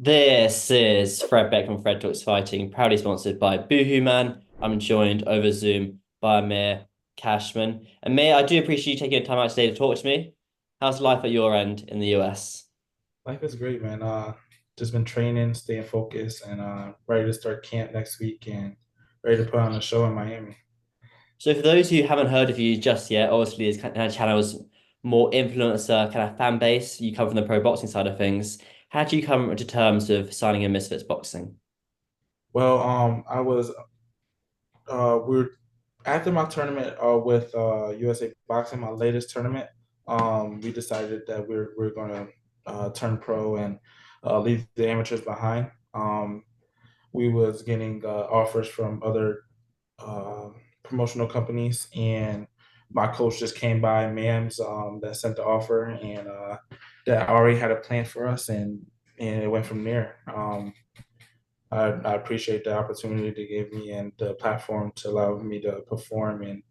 This is Fred Beck and Fred Talks Fighting, proudly sponsored by Boohoo Man. I'm joined over Zoom by Amir Cashman. Amir, I do appreciate you taking the time out today to talk to me. How's life at your end in the US? Life is great, man. Just been training, staying focused, and ready to start camp next week and ready to put on a show in Miami. So, for those who haven't heard of you just yet, obviously, this kind of channel is more influencer kind of fan base. You come from the pro boxing side of things. How do you come to terms of signing in Misfits Boxing? Well, I was we're after my tournament with USA Boxing, my latest tournament. We decided that we're gonna turn pro and leave the amateurs behind. We was getting offers from other uh, promotional companies, and my coach just came by, Mams, that sent the offer, and that already had a plan for us, and it went from there. I appreciate the opportunity they gave me and the platform to allow me to perform and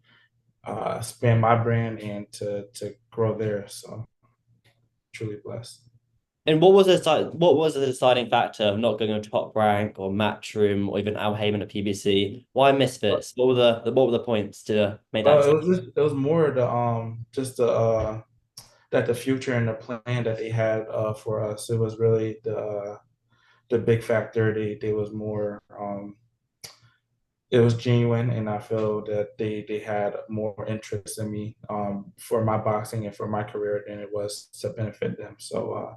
expand my brand and to grow there. So truly blessed. And what was the deciding factor of not going to Top Rank or Matchroom or even Al Heyman at PBC? Why Misfits? What were the points to make that Well, decision? it was more the just the that the future and the plan that they had for us. It was really the big factor. They was more it was genuine, and I feel that they had more interest in me for my boxing and for my career than it was to benefit them. So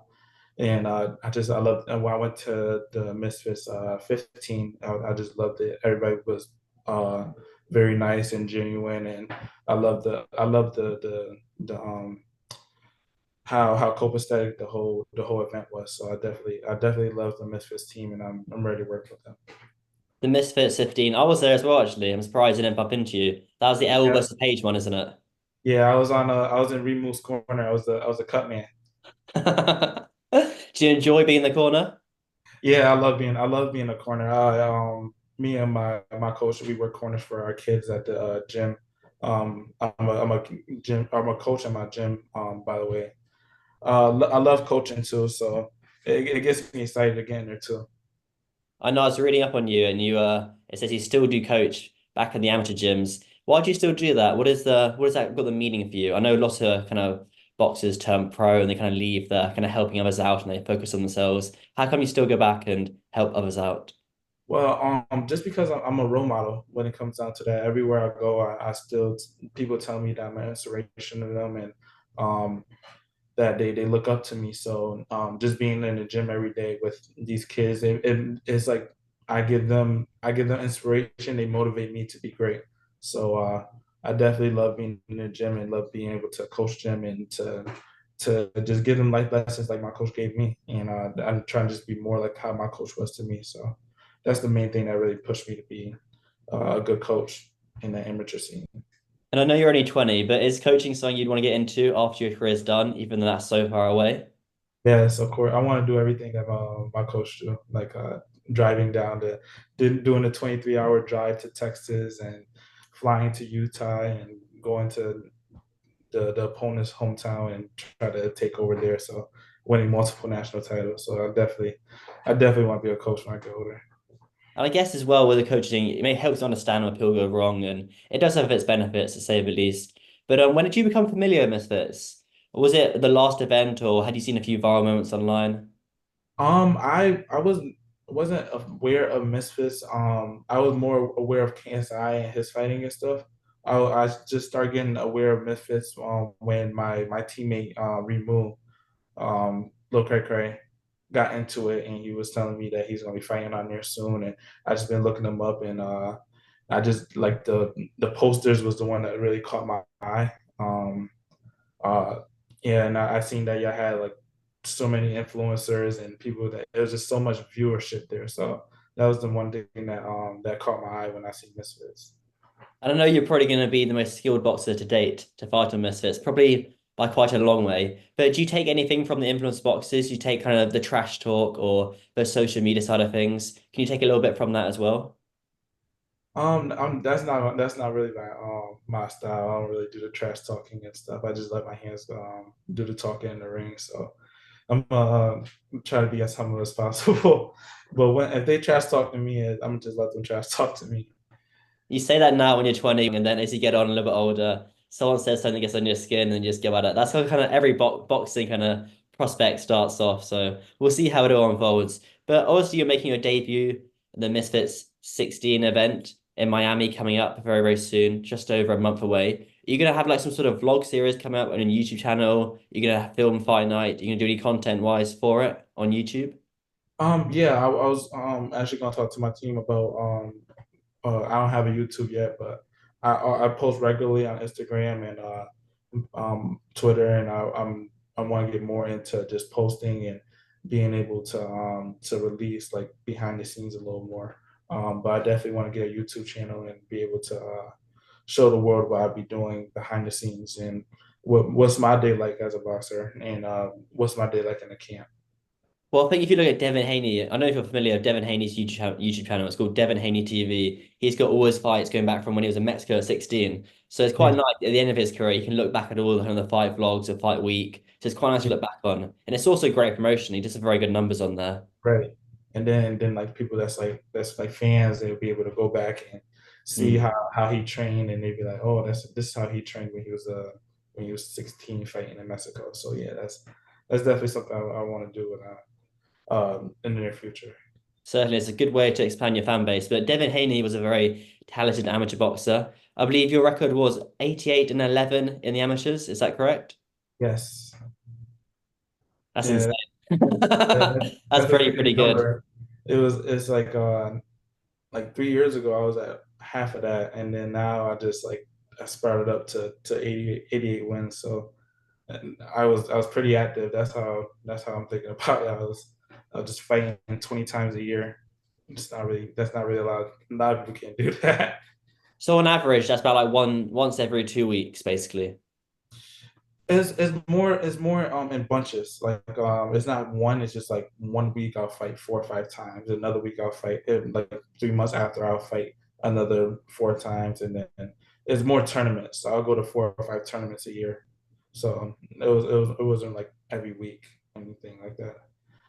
and I loved when I went to the Misfits 15. I just loved it. Everybody was very nice and genuine, and I love the how copacetic the whole event was. So I definitely love the Misfits team, and I'm ready to work with them. The Misfits 15. I was there as well, actually. I'm surprised I didn't bump into you. That was the L Yeah, versus Page one, isn't it? yeah. I was in Remove's corner. I was a cut man. Do you enjoy being in the corner? Yeah, I love being a corner. Me and my coach, we work corners for our kids at the gym. I'm a coach at my gym. By the way, I love coaching too, so it gets me excited to get in there too. I know I was reading up on you and it says you still do coach back in the amateur gyms. Why do you still do that? What has that got the meaning for you? I know lots of kind of boxers turn pro and they kind of leave there, kind of helping others out and they focus on themselves. How come you still go back and help others out? Well, just because I'm a role model when it comes down to that, everywhere I go, I still people tell me that I'm an inspiration to them, and um, that they look up to me. So just being in the gym every day with these kids, it's like I give them inspiration. They motivate me to be great. So I definitely love being in the gym and love being able to coach them and to just give them life lessons like my coach gave me. And I'm trying to just be more like how my coach was to me. So that's the main thing that really pushed me to be a good coach in the amateur scene. And I know you're only 20, but is coaching something you'd want to get into after your career's done, even though that's so far away? Yes, of course. I want to do everything that my coach do, like driving doing the 23-hour drive to Texas and flying to Utah and going to the opponent's hometown and try to take over there. So winning multiple national titles. So I definitely want to be a coach when I get older. And I guess as well with the coaching, it may help to understand when people go wrong, and it does have its benefits to say the least. But when did you become familiar with Misfits? Was it the last event, or had you seen a few viral moments online? I wasn't aware of Misfits. I was more aware of KSI and his fighting and stuff. I just started getting aware of Misfits when my teammate Remu Lil Cray Cray got into it, and he was telling me that he's gonna be fighting on there soon, and I just been looking him up, and I just like the posters was the one that really caught my eye. Uh, yeah, and I seen that y'all had like so many influencers and people that there was just so much viewership there. So that was the one thing that caught my eye when I see Misfits. And I know you're probably going to be the most skilled boxer to date to fight on Misfits, probably by quite a long way. But do you take anything from the influence boxes? You take kind of the trash talk or the social media side of things? Can you take a little bit from that as well? That's not really my style. I don't really do the trash talking and stuff. I just let my hands do the talking in the ring. So I'm try to be as humble as possible. But when if they trash talk to me, I'm gonna just let them trash talk to me. You say that now when you're 20, and then as you get on a little bit older, someone says something that gets on your skin, and you just go at it. That's how kind of every boxing kind of prospect starts off. So we'll see how it all unfolds. But obviously, you're making your debut at the Misfits 16 event in Miami coming up very, very soon, just over a month away. Are you gonna have like some sort of vlog series come out on your YouTube channel? You're gonna film Fight Night? Are you gonna do any content wise for it on YouTube? Yeah, I was actually gonna talk to my team about I don't have a YouTube yet, but I post regularly on Instagram and Twitter, and I want to get more into just posting and being able to release like behind the scenes a little more. But I definitely want to get a YouTube channel and be able to show the world what I'd be doing behind the scenes and what's my day like as a boxer and what's my day like in the camp. Well, I think if you look at Devin Haney, I know if you're familiar with Devin Haney's YouTube channel, it's called Devin Haney TV. He's got all his fights going back from when he was in Mexico at 16. So it's quite Yeah, nice at the end of his career, you can look back at all the kind of the fight vlogs of Fight Week. So it's quite nice to yeah, look back on. And it's also great promotion. He does some very good numbers on there. right. And then like people that's like fans, they'll be able to go back and see Mm. how he trained, and they'd be like, oh, this is how he trained when he was 16 fighting in Mexico. So yeah, that's definitely something I want to do in the near future. Certainly, it's a good way to expand your fan base. But Devin Haney was a very talented amateur boxer. I believe your record was 88 and 11 in the amateurs. Is that correct? Yes. That's Yeah, insane. That's that's a pretty, pretty pretty good good. number. It's like 3 years ago I was at half of that, and then now I sprouted up to 88 wins. So and I was pretty active. That's how I'm thinking about it. I was just fighting 20 times a year. It's not really That's not really a lot of people can't do that. So on average, that's about like once every 2 weeks, basically. It's more in bunches. Like it's not one. It's just like one week I'll fight 4 or 5 times. Another week I'll fight like 3 months after I'll fight another 4 times, and then it's more tournaments. So I'll go to 4 or 5 tournaments a year. So it wasn't like every week anything like that.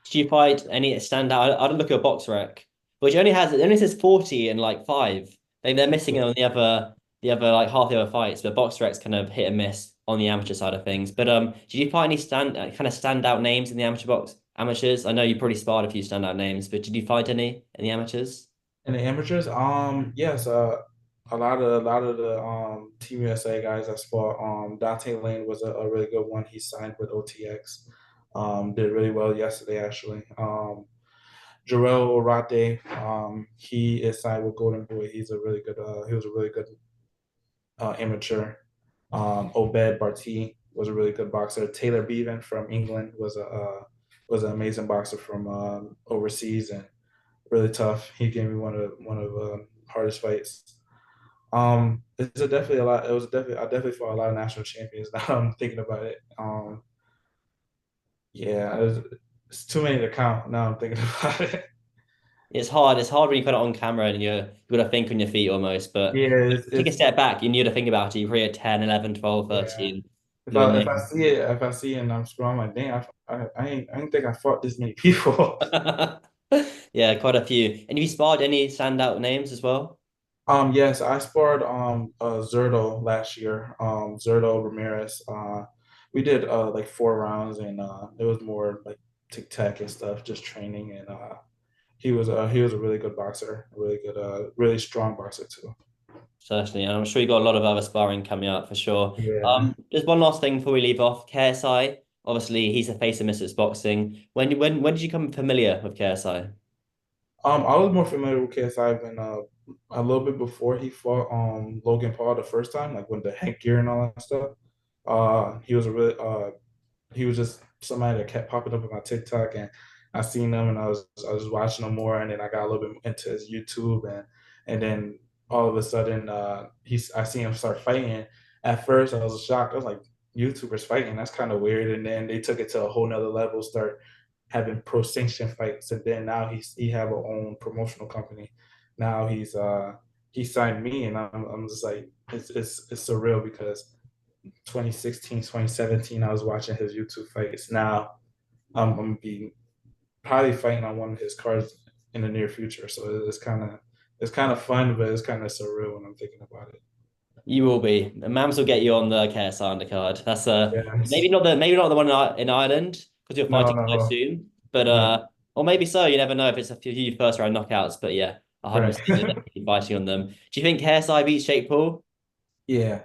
Did you fight any standout? I don't look at a box rec, but it only says 40 and like five. They're missing it on the other like half the other fights, but box rec's kind of hit and miss on the amateur side of things. But did you fight any kind of standout names in the amateurs? I know you probably sparred a few standout names, but did you fight any in the amateurs? And the amateurs, yes, a lot of the Team USA guys I saw. Dante Lane was a really good one. He signed with OTX. Did really well yesterday actually. Jarrell Orate, he is signed with Golden Boy. He was a really good amateur. Obed Barty was a really good boxer. Taylor Bevan from England was an amazing boxer from overseas and really tough. He gave me one of hardest fights. It's a definitely a lot. It was definitely I definitely fought a lot of national champions. Now I'm thinking about it. Yeah, it's too many to count. Now I'm thinking about it. It's hard. It's hard when you put it on camera and you got to think on your feet almost. But Yeah, take a step back, you need to think about it. You're probably at 10, 11, 12, yeah. 13. If You're in I there. if I see it if I see it and I'm scrolling, I'm like, damn, I ain't think I fought this many people. Yeah, quite a few. And have you sparred any standout names as well? Yes, I sparred Zerto last year. Zerto Ramirez. We did like 4 rounds, and it was more like tic tac and stuff, just training. And he was a really good boxer, really good, really strong boxer too. Certainly. And I'm sure you got a lot of other sparring coming up for sure. Yeah. Just one last thing before we leave off. KSI, obviously he's the face of Misfits Boxing. When did you become familiar with KSI? I was more familiar with KSI when a little bit before he fought Logan Paul the first time, like when the headgear and all that stuff. He was just somebody that kept popping up on my TikTok, and I seen him, and I was watching him more, and then I got a little bit into his YouTube, and then all of a sudden I seen him start fighting. At first I was shocked. I was like, YouTubers fighting, that's kind of weird. And then they took it to a whole nother level, start having pro sanction fights, and then now he have a own promotional company. Now he signed me, and I'm just like it's surreal because 2016, 2017, I was watching his YouTube fights. Now I'm gonna be probably fighting on one of his cards in the near future. So it's kind of fun, but it's kind of surreal when I'm thinking about it. You will be. Mams will get you on the KSI undercard. That's Yes. maybe not the one in Ireland because you're No, fighting no, so no. soon. But Right. or maybe so. You never know if it's a few first round knockouts. But yeah, Right. 100% you're definitely fighting on them. Do you think KSI beats Jake Paul? Yeah.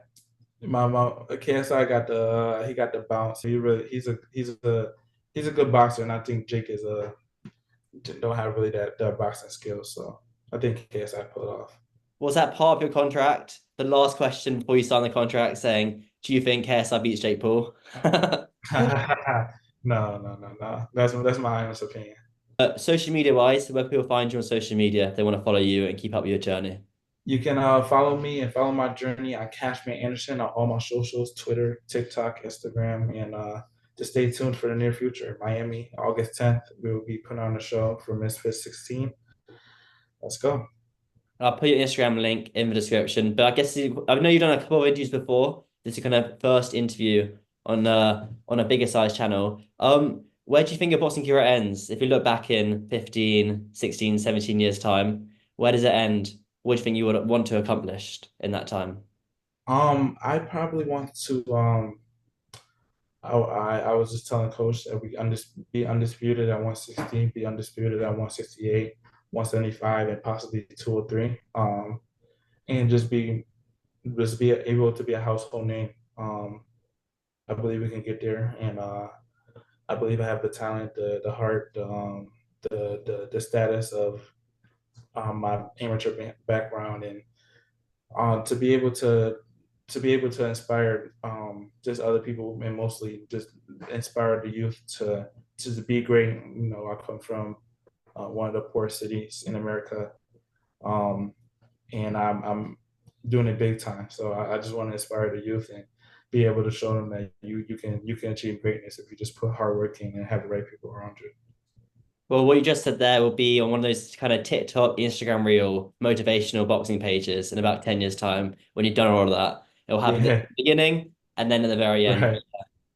My KSI got the he got the bounce. He's a good boxer, and I think Jake is a don't have really that boxing skills. So I think KSI pulled it off. Was that part of your contract? The last question before you sign the contract saying, do you think KSI beats Jake Paul? No, no, no, no. That's my honest opinion. Social media wise, where people find you on social media, if they want to follow you and keep up with your journey. You can follow me and follow my journey on Cashman Anderson on all my socials, Twitter, TikTok, Instagram, and just stay tuned for the near future. Miami, August 10th, we will be putting on a show for Misfits 16. Let's go. I'll put your Instagram link in the description. But I guess I know you've done a couple of interviews before. This is kind of first interview on a bigger size channel. Where do you think your boxing career ends? If you look back in 15, 16, 17 years time, where does it end? What do you think you would want to have accomplished in that time? I probably want to I was just telling coach that be undisputed at 160, be undisputed at 168, 175, and possibly 203. And just be able to be a household name. I believe we can get there, and I believe I have the talent, the heart, the status of my amateur background, and to be able to inspire just other people, and mostly just inspire the youth to be great. I come from one of the poorest cities in America, um, and I'm doing it big time. So I just want to inspire the youth and be able to show them that you can achieve greatness if you just put hard work in and have the right people around you. Well, what you just said there will be on one of those kind of TikTok, Instagram reel, motivational boxing pages in about 10 years' time when you've done all of that. It'll happen at Yeah, the beginning and then at the very end. right,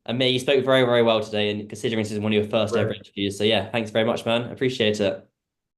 And May, you spoke very, very well today, and considering this is one of your first ever right. interviews. So yeah, thanks very much, man. Appreciate it.